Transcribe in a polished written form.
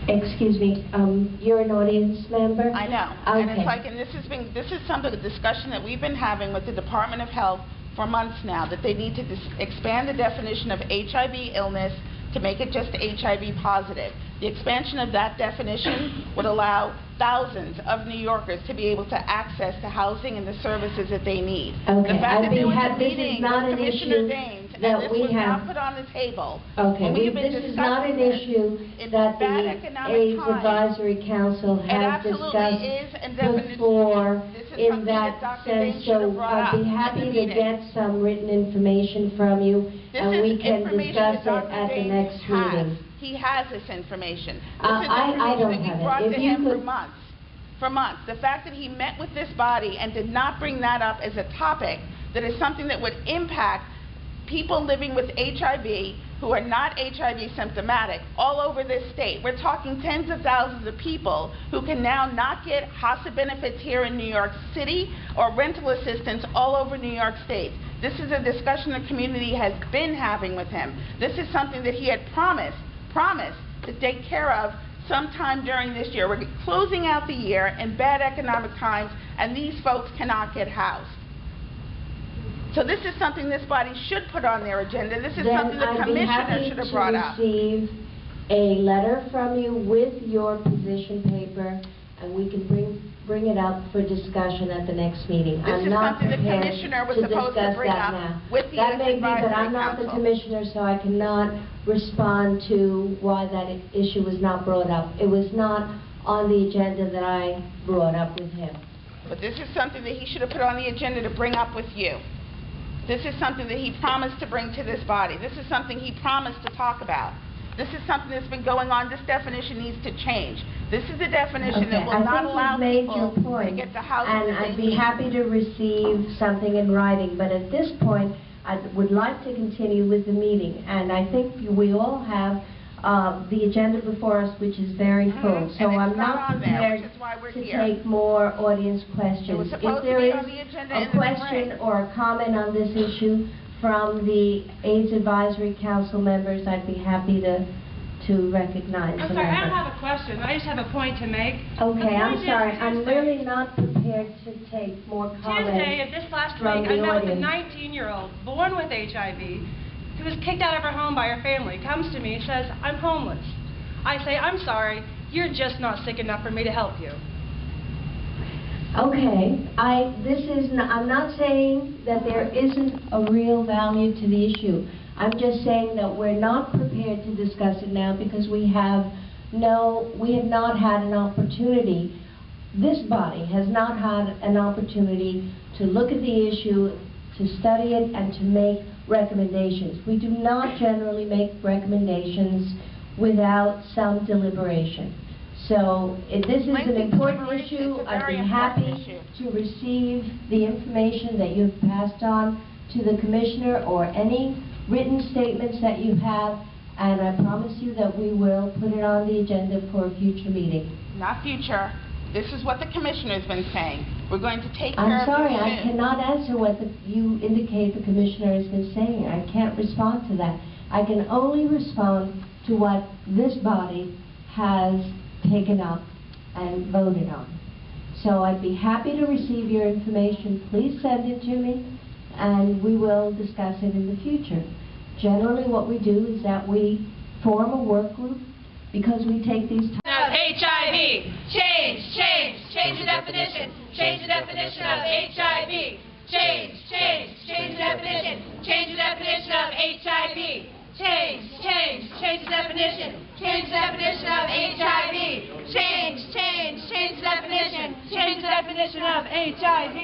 Excuse me, you're an audience member? I know. Okay. And it's like, and this is some of the discussion that we've been having with the Department of Health for months now, that they need to expand the definition of HIV illness to make it just HIV positive. The expansion of that definition would allow thousands of New Yorkers to be able to access the housing and the services that they need. Okay, The fact that there was a this is meeting not with an Commissioner issue Daines that and this we was have. not put on the table. Okay, We've been this is not an issue that the AIDS Advisory Council has discussed before in that sense, so I'd be happy to get some written information from you and we can discuss it at the next meeting. He has this information. I don't have it. Brought to If you him could... for months. The fact that he met with this body and did not bring that up as a topic that is something that would impact people living with HIV who are not HIV symptomatic all over this state. We're talking tens of thousands of people who can now not get HACA benefits here in New York City or rental assistance all over New York State. This is a discussion the community has been having with him. This is something that he had promised to take care of sometime during this year. We're closing out the year in bad economic times, and these folks cannot get housed. So this is something this body should put on their agenda. This is something the commissioner should have brought up. Then I'd be happy to receive a letter from you with your position paper, and we can bring it up for discussion at the next meeting. This is something the commissioner was supposed to bring up with the That may be, but I'm not the council. commissioner, so I cannot respond to why that issue was not brought up. It was not on the agenda that I brought up with him. But this is something that he should have put on the agenda to bring up with you. This is something that he promised to bring to this body. This is something he promised to talk about. This is something that's been going on. This definition needs to change. This is the definition that will not allow people to get the housing and I'd be happy to receive something in writing, but at this point I would like to continue with the meeting, and I think we all have the agenda before us, which is very full, so I'm not prepared to take more audience questions. If there is a question or a comment on this issue from the AIDS Advisory Council members, I'd be happy to recognize I'm the sorry, member. I don't have a question. I just have a point to make. Okay, I'm sorry. I'm really not prepared to take more comments Tuesday of this last week, I met with a 19-year-old born with HIV who was kicked out of her home by her family. Comes to me and says, I'm homeless. I say, I'm sorry, you're just not sick enough for me to help you. Okay, I'm not saying that there isn't a real value to the issue. I'm just saying that we're not prepared to discuss it now because we have not had an opportunity. This body has not had an opportunity to look at the issue, to study it, and to make recommendations. We do not generally make recommendations without some deliberation. So if this is an important issue, I'd be happy to receive the information that you've passed on to the commissioner or any written statements that you have, and I promise you that we will put it on the agenda for a future meeting. Not future. This is what the commissioner's been saying. We're going to take care of I'm sorry, this I cannot answer what you indicate the commissioner has been saying. I can't respond to that. I can only respond to what this body has taken up and voted on. So I'd be happy to receive your information. Please send it to me, and we will discuss it in the future. Generally what we do is that we form a work group because we take these HIV. Change the definition. Change the definition of HIV. Change the definition. Change the definition of HIV. Change the definition. Change the definition of HIV. Change the definition. Change the definition of HIV.